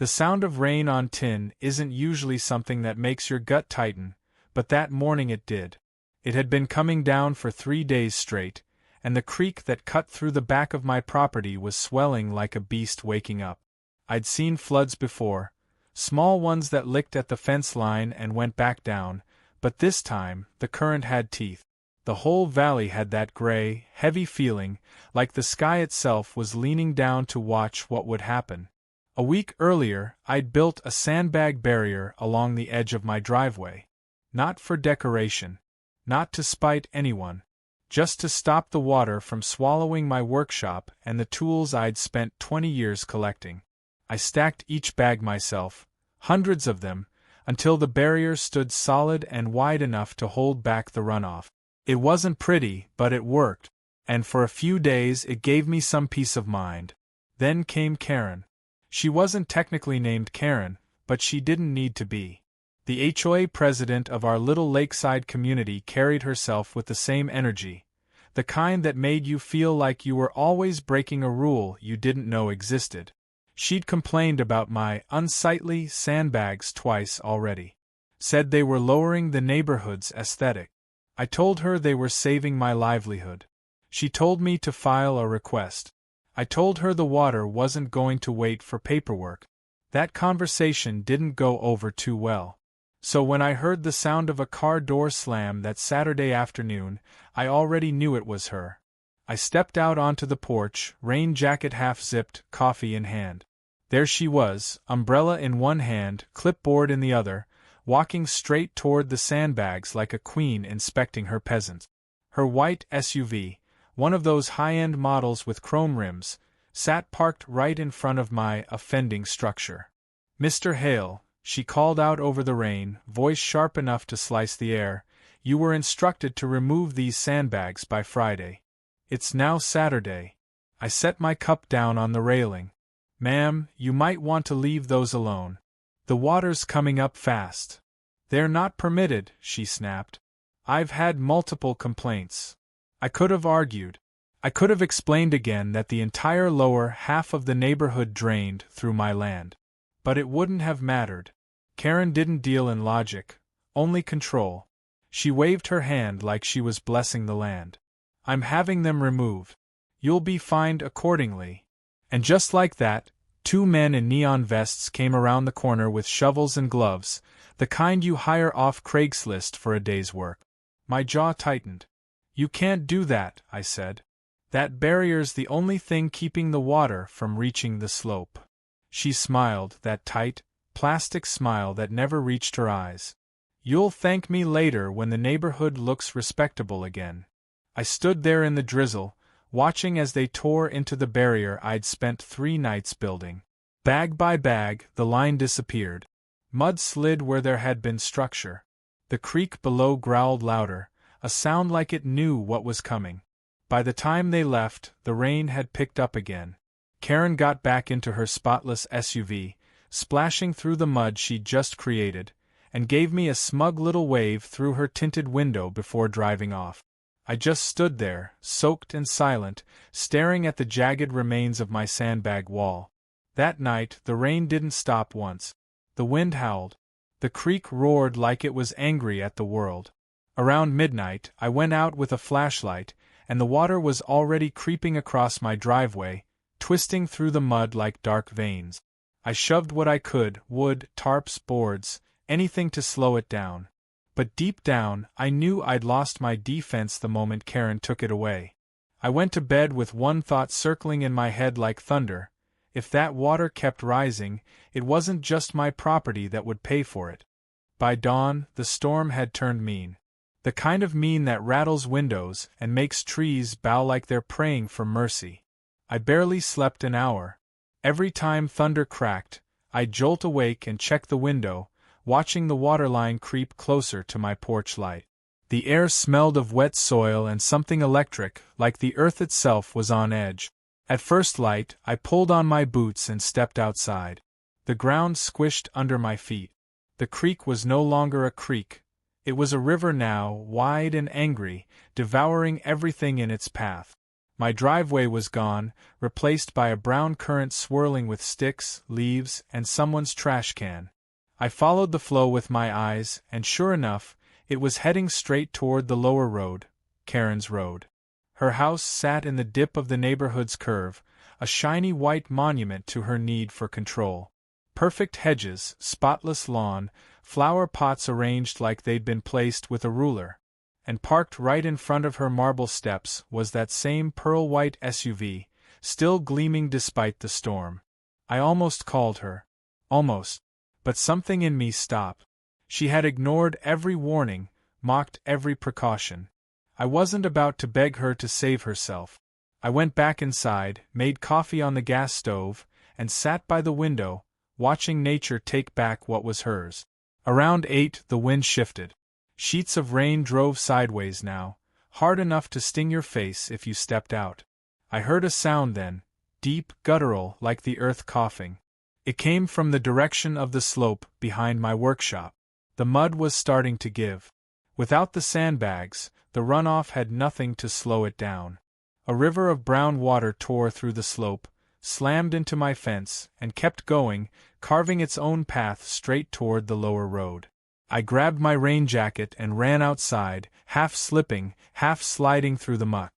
The sound of rain on tin isn't usually something that makes your gut tighten, but that morning it did. It had been coming down for 3 days straight, and the creek that cut through the back of my property was swelling like a beast waking up. I'd seen floods before, small ones that licked at the fence line and went back down, but this time, the current had teeth. The whole valley had that gray, heavy feeling, like the sky itself was leaning down to watch what would happen. A week earlier, I'd built a sandbag barrier along the edge of my driveway. Not for decoration. Not to spite anyone. Just to stop the water from swallowing my workshop and the tools I'd spent 20 years collecting. I stacked each bag myself, hundreds of them, until the barrier stood solid and wide enough to hold back the runoff. It wasn't pretty, but it worked, and for a few days it gave me some peace of mind. Then came Karen. She wasn't technically named Karen, but she didn't need to be. The HOA president of our little lakeside community carried herself with the same energy, the kind that made you feel like you were always breaking a rule you didn't know existed. She'd complained about my unsightly sandbags twice already. Said they were lowering the neighborhood's aesthetic. I told her they were saving my livelihood. She told me to file a request. I told her the water wasn't going to wait for paperwork. That conversation didn't go over too well. So when I heard the sound of a car door slam that Saturday afternoon, I already knew it was her. I stepped out onto the porch, rain jacket half-zipped, coffee in hand. There she was, umbrella in one hand, clipboard in the other, walking straight toward the sandbags like a queen inspecting her peasants. Her white SUV, one of those high-end models with chrome rims, sat parked right in front of my offending structure. "Mr. Hale," she called out over the rain, voice sharp enough to slice the air, "you were instructed to remove these sandbags by Friday. It's now Saturday." I set my cup down on the railing. "Ma'am, you might want to leave those alone. The water's coming up fast." "They're not permitted," she snapped. "I've had multiple complaints." I could have argued. I could have explained again that the entire lower half of the neighborhood drained through my land. But it wouldn't have mattered. Karen didn't deal in logic, only control. She waved her hand like she was blessing the land. "I'm having them removed. You'll be fined accordingly." And just like that, 2 men in neon vests came around the corner with shovels and gloves, the kind you hire off Craigslist for a day's work. My jaw tightened. "You can't do that," I said. "That barrier's the only thing keeping the water from reaching the slope." She smiled, that tight, plastic smile that never reached her eyes. "You'll thank me later when the neighborhood looks respectable again." I stood there in the drizzle, watching as they tore into the barrier I'd spent 3 nights building. Bag by bag, the line disappeared. Mud slid where there had been structure. The creek below growled louder, a sound like it knew what was coming. By the time they left, the rain had picked up again. Karen got back into her spotless SUV, splashing through the mud she'd just created, and gave me a smug little wave through her tinted window before driving off. I just stood there, soaked and silent, staring at the jagged remains of my sandbag wall. That night, the rain didn't stop once. The wind howled. The creek roared like it was angry at the world. Around midnight, I went out with a flashlight, and the water was already creeping across my driveway, twisting through the mud like dark veins. I shoved what I could, wood, tarps, boards, anything to slow it down. But deep down, I knew I'd lost my defense the moment Karen took it away. I went to bed with one thought circling in my head like thunder: if that water kept rising, it wasn't just my property that would pay for it. By dawn, the storm had turned mean. The kind of mean that rattles windows and makes trees bow like they're praying for mercy. I barely slept an hour. Every time thunder cracked, I'd jolt awake and check the window, watching the waterline creep closer to my porch light. The air smelled of wet soil and something electric, like the earth itself was on edge. At first light, I pulled on my boots and stepped outside. The ground squished under my feet. The creek was no longer a creek. It was a river now, wide and angry, devouring everything in its path. My driveway was gone, replaced by a brown current swirling with sticks, leaves, and someone's trash can. I followed the flow with my eyes, and sure enough, it was heading straight toward the lower road, Karen's road. Her house sat in the dip of the neighborhood's curve, a shiny white monument to her need for control. Perfect hedges, spotless lawn, flower pots arranged like they'd been placed with a ruler. And parked right in front of her marble steps was that same pearl-white SUV, still gleaming despite the storm. I almost called her. Almost. But something in me stopped. She had ignored every warning, mocked every precaution. I wasn't about to beg her to save herself. I went back inside, made coffee on the gas stove, and sat by the window, watching nature take back what was hers. Around 8, the wind shifted. Sheets of rain drove sideways now, hard enough to sting your face if you stepped out. I heard a sound then, deep, guttural, like the earth coughing. It came from the direction of the slope behind my workshop. The mud was starting to give. Without the sandbags, the runoff had nothing to slow it down. A river of brown water tore through the slope, slammed into my fence, and kept going, carving its own path straight toward the lower road. I grabbed my rain jacket and ran outside, half slipping, half sliding through the muck.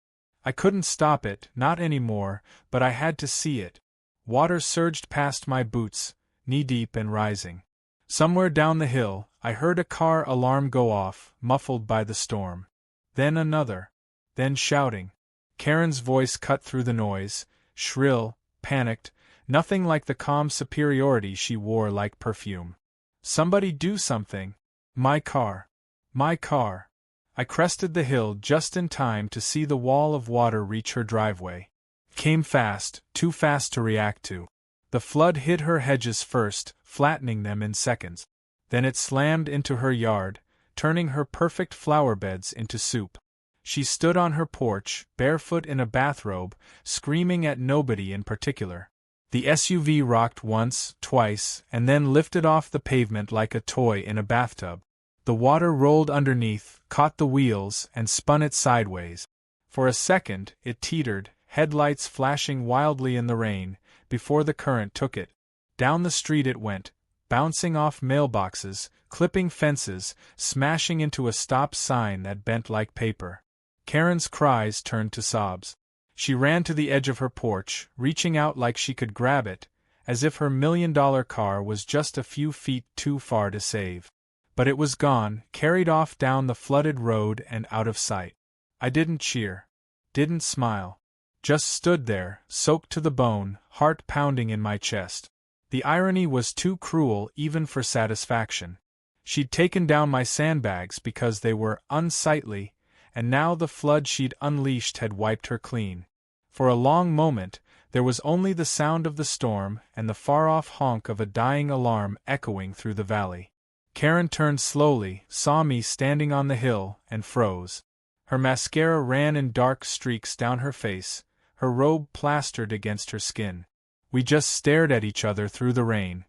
I couldn't stop it, not anymore, but I had to see it. Water surged past my boots, knee-deep and rising. Somewhere down the hill, I heard a car alarm go off, muffled by the storm. Then another. Then shouting. Karen's voice cut through the noise, shrill, panicked, nothing like the calm superiority she wore like perfume. Somebody do something. My car. My car. I crested the hill just in time to see the wall of water reach her driveway. Came fast, too fast to react to. The flood hit her hedges first, flattening them in seconds. Then it slammed into her yard, turning her perfect flower beds into soup. She stood on her porch, barefoot in a bathrobe, screaming at nobody in particular. The SUV rocked once, twice, and then lifted off the pavement like a toy in a bathtub. The water rolled underneath, caught the wheels, and spun it sideways. For a second, it teetered, headlights flashing wildly in the rain, before the current took it. Down the street it went, bouncing off mailboxes, clipping fences, smashing into a stop sign that bent like paper. Karen's cries turned to sobs. She ran to the edge of her porch, reaching out like she could grab it, as if her $1,000,000 car was just a few feet too far to save. But it was gone, carried off down the flooded road and out of sight. I didn't cheer. Didn't smile. Just stood there, soaked to the bone, heart pounding in my chest. The irony was too cruel even for satisfaction. She'd taken down my sandbags because they were unsightly, and now the flood she'd unleashed had wiped her clean. For a long moment, there was only the sound of the storm and the far-off honk of a dying alarm echoing through the valley. Karen turned slowly, saw me standing on the hill, and froze. Her mascara ran in dark streaks down her face, her robe plastered against her skin. We just stared at each other through the rain.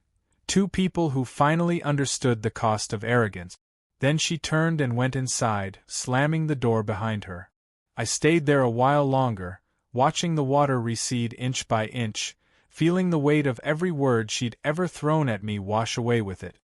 Two people who finally understood the cost of arrogance. Then she turned and went inside, slamming the door behind her. I stayed there a while longer, watching the water recede inch by inch, feeling the weight of every word she'd ever thrown at me wash away with it.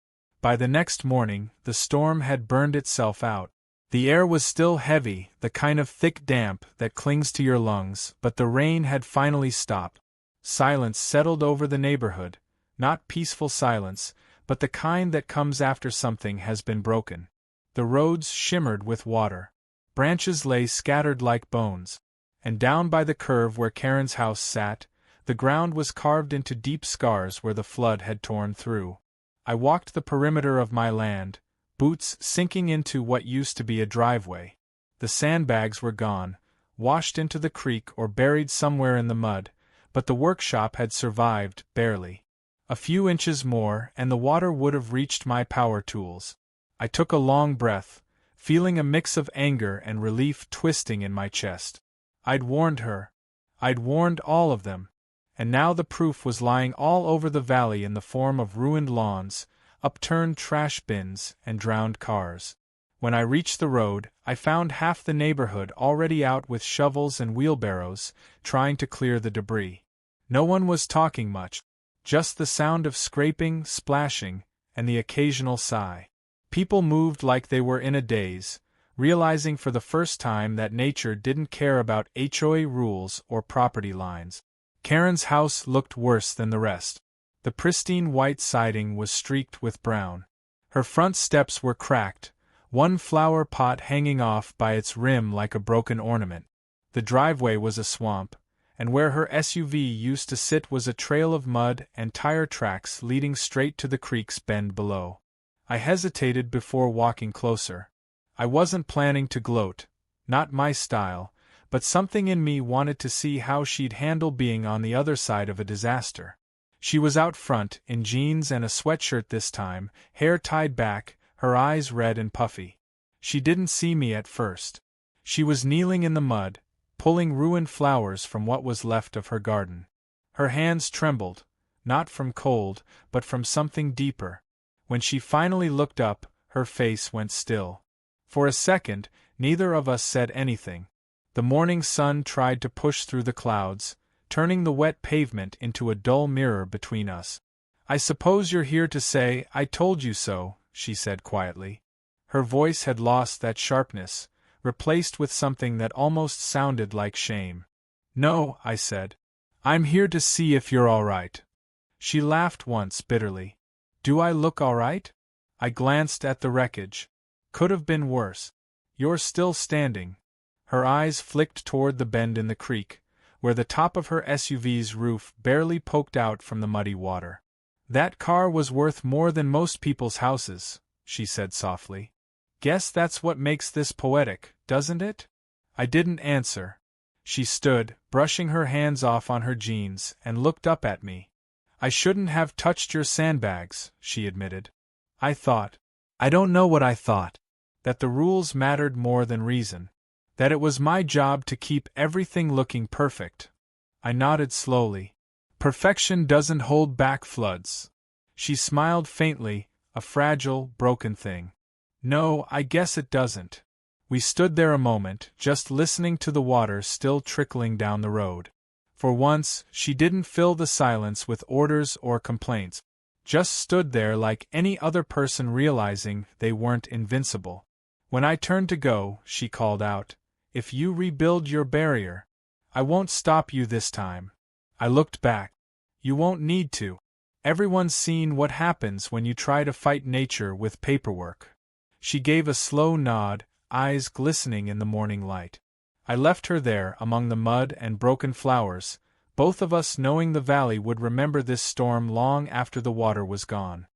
By the next morning, the storm had burned itself out. The air was still heavy, the kind of thick damp that clings to your lungs, but the rain had finally stopped. Silence settled over the neighborhood, not peaceful silence, but the kind that comes after something has been broken. The roads shimmered with water. Branches lay scattered like bones. And down by the curve where Karen's house sat, the ground was carved into deep scars where the flood had torn through. I walked the perimeter of my land, boots sinking into what used to be a driveway. The sandbags were gone, washed into the creek or buried somewhere in the mud, but the workshop had survived, barely. A few inches more, and the water would have reached my power tools. I took a long breath, feeling a mix of anger and relief twisting in my chest. I'd warned her. I'd warned all of them. And now the proof was lying all over the valley in the form of ruined lawns, upturned trash bins, and drowned cars. When I reached the road, I found half the neighborhood already out with shovels and wheelbarrows, trying to clear the debris. No one was talking much, just the sound of scraping, splashing, and the occasional sigh. People moved like they were in a daze, realizing for the first time that nature didn't care about HOA rules or property lines. Karen's house looked worse than the rest. The pristine white siding was streaked with brown. Her front steps were cracked, one flower pot hanging off by its rim like a broken ornament. The driveway was a swamp, and where her SUV used to sit was a trail of mud and tire tracks leading straight to the creek's bend below. I hesitated before walking closer. I wasn't planning to gloat, not my style, but something in me wanted to see how she'd handle being on the other side of a disaster. She was out front, in jeans and a sweatshirt this time, hair tied back, her eyes red and puffy. She didn't see me at first. She was kneeling in the mud, pulling ruined flowers from what was left of her garden. Her hands trembled, not from cold, but from something deeper. When she finally looked up, her face went still. For a second, neither of us said anything. The morning sun tried to push through the clouds, turning the wet pavement into a dull mirror between us. "I suppose you're here to say, 'I told you so,'" she said quietly. Her voice had lost that sharpness, replaced with something that almost sounded like shame. "No," I said. "I'm here to see if you're all right." She laughed once bitterly. "Do I look all right?" I glanced at the wreckage. "Could have been worse. You're still standing." Her eyes flicked toward the bend in the creek, where the top of her SUV's roof barely poked out from the muddy water. "That car was worth more than most people's houses," she said softly. "Guess that's what makes this poetic, doesn't it?" I didn't answer. She stood, brushing her hands off on her jeans, and looked up at me. "I shouldn't have touched your sandbags," she admitted. I don't know what I thought. That the rules mattered more than reason. That it was my job to keep everything looking perfect. I nodded slowly. "Perfection doesn't hold back floods." She smiled faintly, a fragile, broken thing. "No, I guess it doesn't." We stood there a moment, just listening to the water still trickling down the road. For once, she didn't fill the silence with orders or complaints. Just stood there like any other person realizing they weren't invincible. When I turned to go, she called out, "If you rebuild your barrier, I won't stop you this time." I looked back. "You won't need to. Everyone's seen what happens when you try to fight nature with paperwork." She gave a slow nod, eyes glistening in the morning light. I left her there among the mud and broken flowers, both of us knowing the valley would remember this storm long after the water was gone.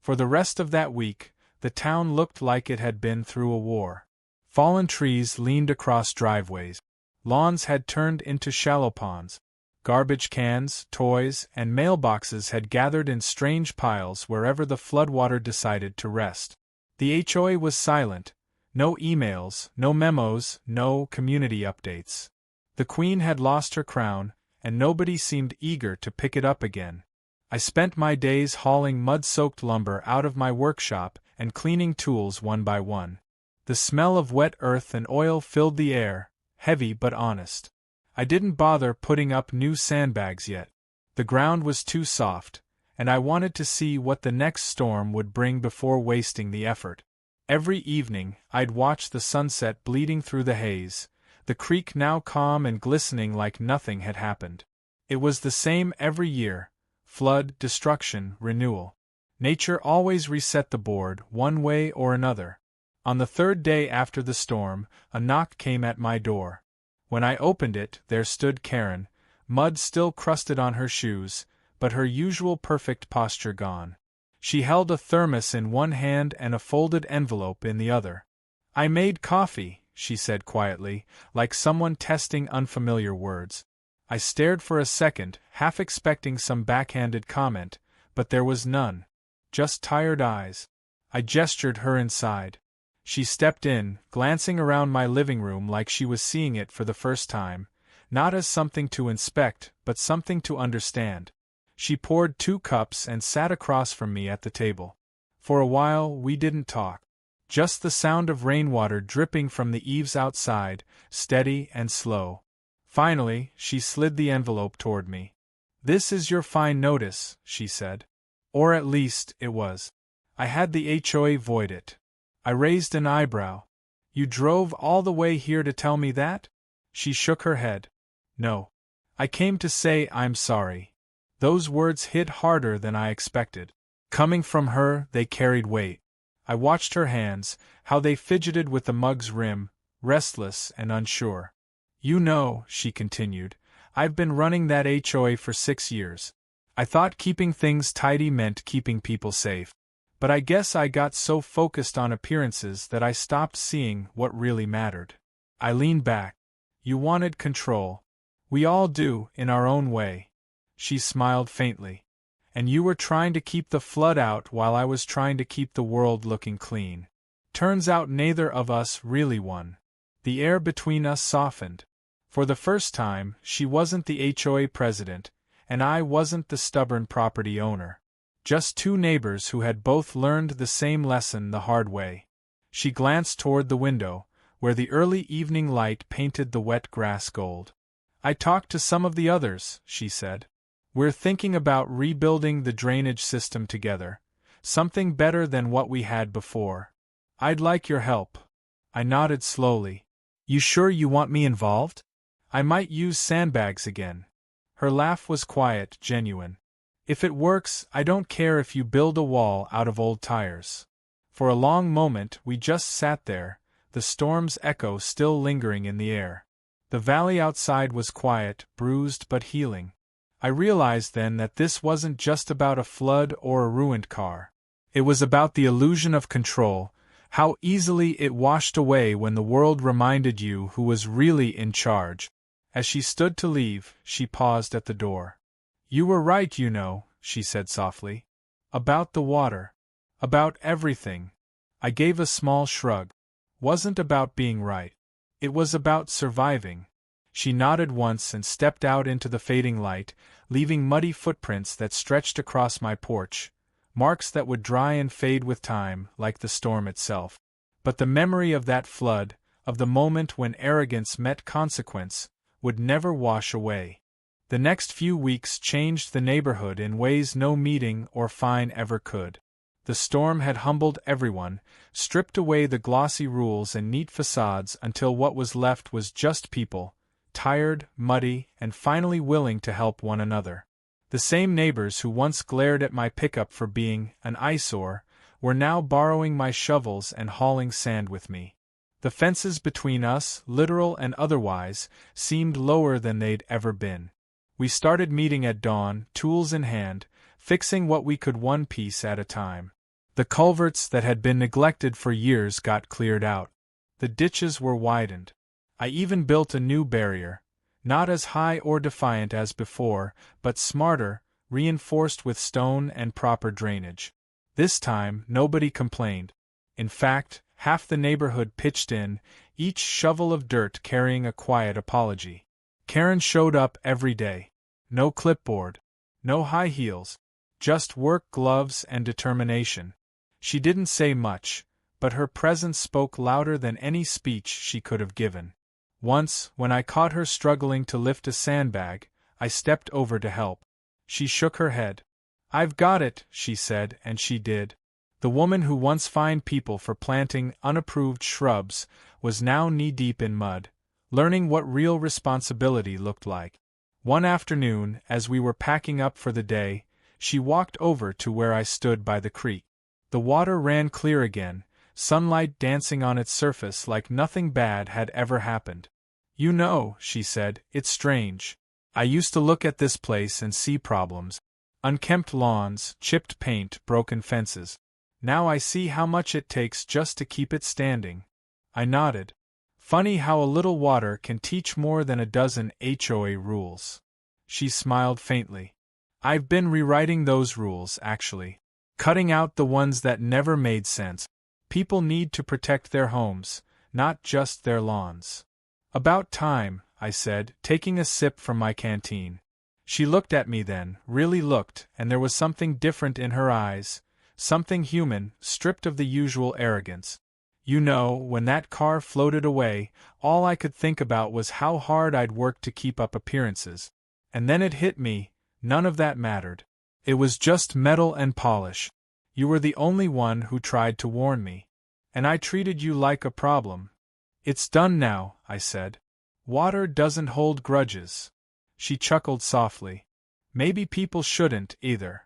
For the rest of that week, the town looked like it had been through a war. Fallen trees leaned across driveways. Lawns had turned into shallow ponds. Garbage cans, toys, and mailboxes had gathered in strange piles wherever the floodwater decided to rest. The HOA was silent. No emails, no memos, no community updates. The Queen had lost her crown, and nobody seemed eager to pick it up again. I spent my days hauling mud-soaked lumber out of my workshop and cleaning tools one by one. The smell of wet earth and oil filled the air, heavy but honest. I didn't bother putting up new sandbags yet. The ground was too soft, and I wanted to see what the next storm would bring before wasting the effort. Every evening, I'd watch the sunset bleeding through the haze, the creek now calm and glistening like nothing had happened. It was the same every year: flood, destruction, renewal. Nature always reset the board, one way or another. On the third day after the storm, a knock came at my door. When I opened it, there stood Karen, mud still crusted on her shoes, but her usual perfect posture gone. She held a thermos in one hand and a folded envelope in the other. "I made coffee," she said quietly, like someone testing unfamiliar words. I stared for a second, half expecting some backhanded comment, but there was none. Just tired eyes. I gestured her inside. She stepped in, glancing around my living room like she was seeing it for the first time, not as something to inspect, but something to understand. She poured 2 cups and sat across from me at the table. For a while, we didn't talk. Just the sound of rainwater dripping from the eaves outside, steady and slow. Finally, she slid the envelope toward me. "This is your fine notice," she said. Or at least, it was. I had the HOA void it. I raised an eyebrow. "You drove all the way here to tell me that?" She shook her head. "No. I came to say I'm sorry." Those words hit harder than I expected. Coming from her, they carried weight. I watched her hands, how they fidgeted with the mug's rim, restless and unsure. "You know," she continued, "I've been running that HOA for 6 years. I thought keeping things tidy meant keeping people safe. But I guess I got so focused on appearances that I stopped seeing what really mattered." I leaned back. "You wanted control. We all do, in our own way." She smiled faintly. "And you were trying to keep the flood out while I was trying to keep the world looking clean. Turns out neither of us really won." The air between us softened. For the first time, she wasn't the HOA president, and I wasn't the stubborn property owner. Just two neighbors who had both learned the same lesson the hard way. She glanced toward the window, where the early evening light painted the wet grass gold. "I talked to some of the others," she said. "We're thinking about rebuilding the drainage system together, something better than what we had before. I'd like your help." I nodded slowly. "You sure you want me involved? I might use sandbags again." Her laugh was quiet, genuine. "If it works, I don't care if you build a wall out of old tires." For a long moment we just sat there, the storm's echo still lingering in the air. The valley outside was quiet, bruised but healing. I realized then that this wasn't just about a flood or a ruined car. It was about the illusion of control, how easily it washed away when the world reminded you who was really in charge. As she stood to leave, she paused at the door. "You were right, you know," she said softly. "About the water. About everything." I gave a small shrug. "Wasn't about being right. It was about surviving." She nodded once and stepped out into the fading light, leaving muddy footprints that stretched across my porch, marks that would dry and fade with time, like the storm itself. But the memory of that flood, of the moment when arrogance met consequence, would never wash away. The next few weeks changed the neighborhood in ways no meeting or fine ever could. The storm had humbled everyone, stripped away the glossy rules and neat facades until what was left was just people, tired, muddy, and finally willing to help one another. The same neighbors who once glared at my pickup for being an eyesore were now borrowing my shovels and hauling sand with me. The fences between us, literal and otherwise, seemed lower than they'd ever been. We started meeting at dawn, tools in hand, fixing what we could one piece at a time. The culverts that had been neglected for years got cleared out. The ditches were widened. I even built a new barrier, not as high or defiant as before, but smarter, reinforced with stone and proper drainage. This time, nobody complained. In fact, half the neighborhood pitched in, each shovel of dirt carrying a quiet apology. Karen showed up every day. No clipboard, no high heels, just work gloves and determination. She didn't say much, but her presence spoke louder than any speech she could have given. Once, when I caught her struggling to lift a sandbag, I stepped over to help. She shook her head. "I've got it," she said, and she did. The woman who once fined people for planting unapproved shrubs was now knee-deep in mud, learning what real responsibility looked like. One afternoon, as we were packing up for the day, she walked over to where I stood by the creek. The water ran clear again, sunlight dancing on its surface like nothing bad had ever happened. "You know," she said, "it's strange. I used to look at this place and see problems. Unkempt lawns, chipped paint, broken fences. Now I see how much it takes just to keep it standing." I nodded. "Funny how a little water can teach more than a dozen HOA rules." She smiled faintly. "I've been rewriting those rules, actually. Cutting out the ones that never made sense. People need to protect their homes, not just their lawns." "About time," I said, taking a sip from my canteen. She looked at me then, really looked, and there was something different in her eyes, something human, stripped of the usual arrogance. You know, when that car floated away, all I could think about was how hard I'd worked to keep up appearances. And then it hit me, none of that mattered. It was just metal and polish. You were the only one who tried to warn me. And I treated you like a problem. It's done now, I said. Water doesn't hold grudges. She chuckled softly. Maybe people shouldn't, either.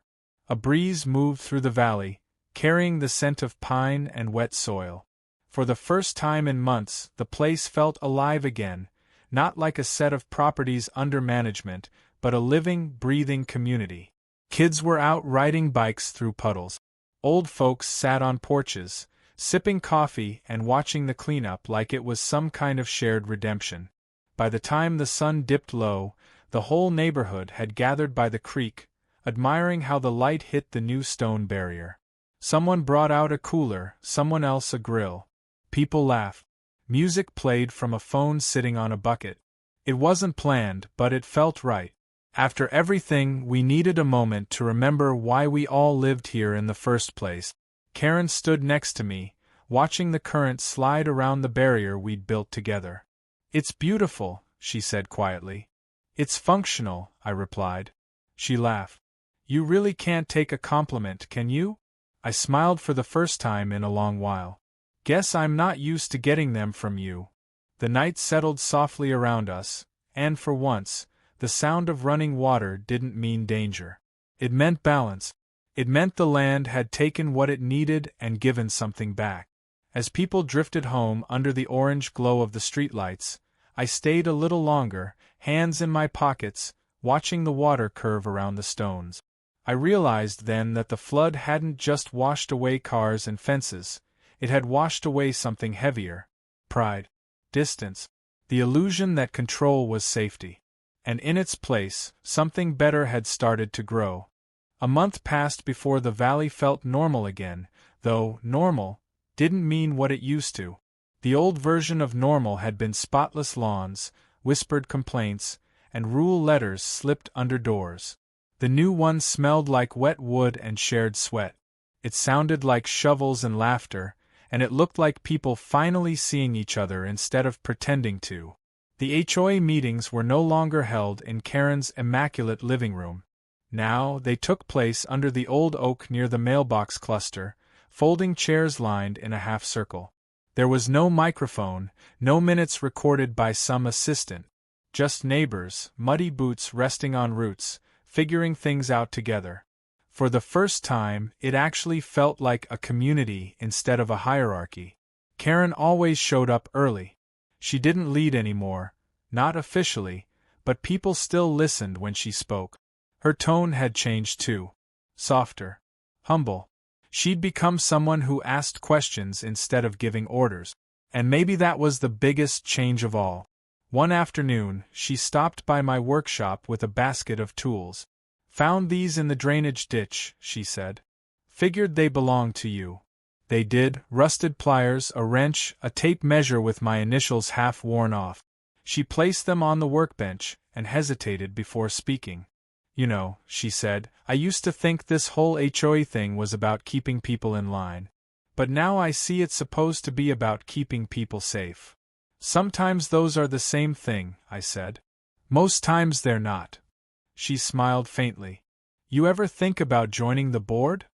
A breeze moved through the valley, carrying the scent of pine and wet soil. For the first time in months, the place felt alive again, not like a set of properties under management, but a living, breathing community. Kids were out riding bikes through puddles. Old folks sat on porches, sipping coffee and watching the cleanup like it was some kind of shared redemption. By the time the sun dipped low, the whole neighborhood had gathered by the creek, admiring how the light hit the new stone barrier. Someone brought out a cooler, someone else a grill. People laughed. Music played from a phone sitting on a bucket. It wasn't planned, but it felt right. After everything, we needed a moment to remember why we all lived here in the first place. Karen stood next to me, watching the current slide around the barrier we'd built together. It's beautiful, she said quietly. It's functional, I replied. She laughed. You really can't take a compliment, can you? I smiled for the first time in a long while. Guess I'm not used to getting them from you. The night settled softly around us, and for once, the sound of running water didn't mean danger. It meant balance. It meant the land had taken what it needed and given something back. As people drifted home under the orange glow of the streetlights, I stayed a little longer, hands in my pockets, watching the water curve around the stones. I realized then that the flood hadn't just washed away cars and fences, it had washed away something heavier: pride, distance, the illusion that control was safety. And in its place, something better had started to grow. A month passed before the valley felt normal again, though normal didn't mean what it used to. The old version of normal had been spotless lawns, whispered complaints, and rule letters slipped under doors. The new one smelled like wet wood and shared sweat. It sounded like shovels and laughter, and it looked like people finally seeing each other instead of pretending to. The HOA meetings were no longer held in Karen's immaculate living room. Now they took place under the old oak near the mailbox cluster, folding chairs lined in a half-circle. There was no microphone, no minutes recorded by some assistant. Just neighbors, muddy boots resting on roots, figuring things out together. For the first time, it actually felt like a community instead of a hierarchy. Karen always showed up early. She didn't lead anymore, not officially, but people still listened when she spoke. Her tone had changed too. Softer. Humble. She'd become someone who asked questions instead of giving orders. And maybe that was the biggest change of all. One afternoon, she stopped by my workshop with a basket of tools. Found these in the drainage ditch, she said. Figured they belonged to you. They did: rusted pliers, a wrench, a tape measure with my initials half worn off. She placed them on the workbench, and hesitated before speaking. You know, she said, I used to think this whole HOA thing was about keeping people in line. But now I see it's supposed to be about keeping people safe. Sometimes those are the same thing, I said. Most times they're not. She smiled faintly. You ever think about joining the board?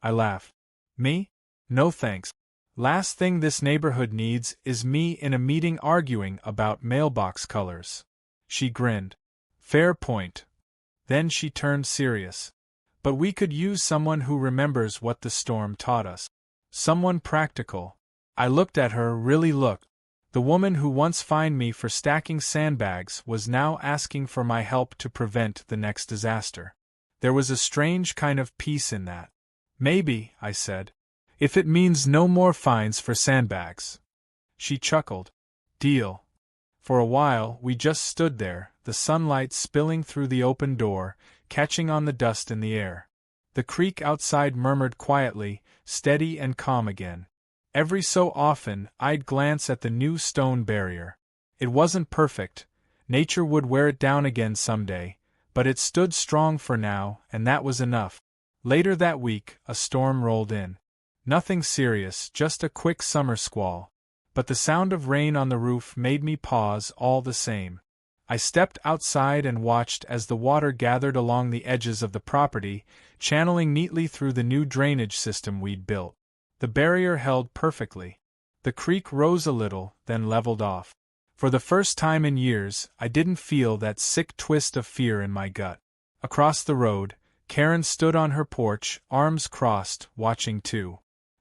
I laughed. Me? No thanks. Last thing this neighborhood needs is me in a meeting arguing about mailbox colors. She grinned. Fair point. Then she turned serious. But we could use someone who remembers what the storm taught us. Someone practical. I looked at her, really looked. The woman who once fined me for stacking sandbags was now asking for my help to prevent the next disaster. There was a strange kind of peace in that. Maybe, I said. If it means no more fines for sandbags. She chuckled. Deal. For a while, we just stood there, the sunlight spilling through the open door, catching on the dust in the air. The creek outside murmured quietly, steady and calm again. Every so often, I'd glance at the new stone barrier. It wasn't perfect. Nature would wear it down again someday, but it stood strong for now, and that was enough. Later that week, a storm rolled in. Nothing serious, just a quick summer squall. But the sound of rain on the roof made me pause all the same. I stepped outside and watched as the water gathered along the edges of the property, channeling neatly through the new drainage system we'd built. The barrier held perfectly. The creek rose a little, then leveled off. For the first time in years, I didn't feel that sick twist of fear in my gut. Across the road, Karen stood on her porch, arms crossed, watching too.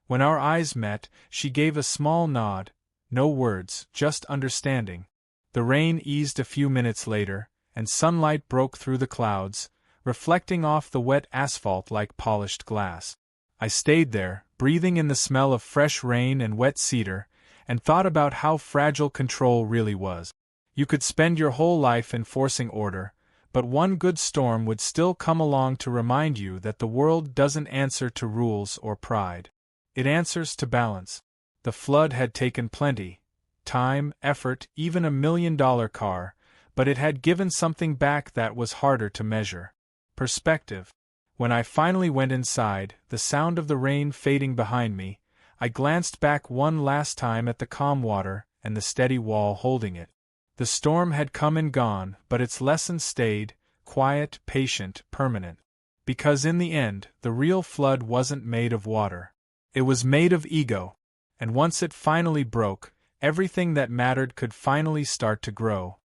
When our eyes met, she gave a small nod, no words, just understanding. The rain eased a few minutes later, and sunlight broke through the clouds, reflecting off the wet asphalt like polished glass. I stayed there, breathing in the smell of fresh rain and wet cedar, and thought about how fragile control really was. You could spend your whole life enforcing order, but one good storm would still come along to remind you that the world doesn't answer to rules or pride. It answers to balance. The flood had taken plenty time, effort, even $1 million car, but it had given something back that was harder to measure. Perspective. When I finally went inside, the sound of the rain fading behind me, I glanced back one last time at the calm water and the steady wall holding it. The storm had come and gone, but its lesson stayed, quiet, patient, permanent. Because in the end, the real flood wasn't made of water. It was made of ego. And once it finally broke, everything that mattered could finally start to grow.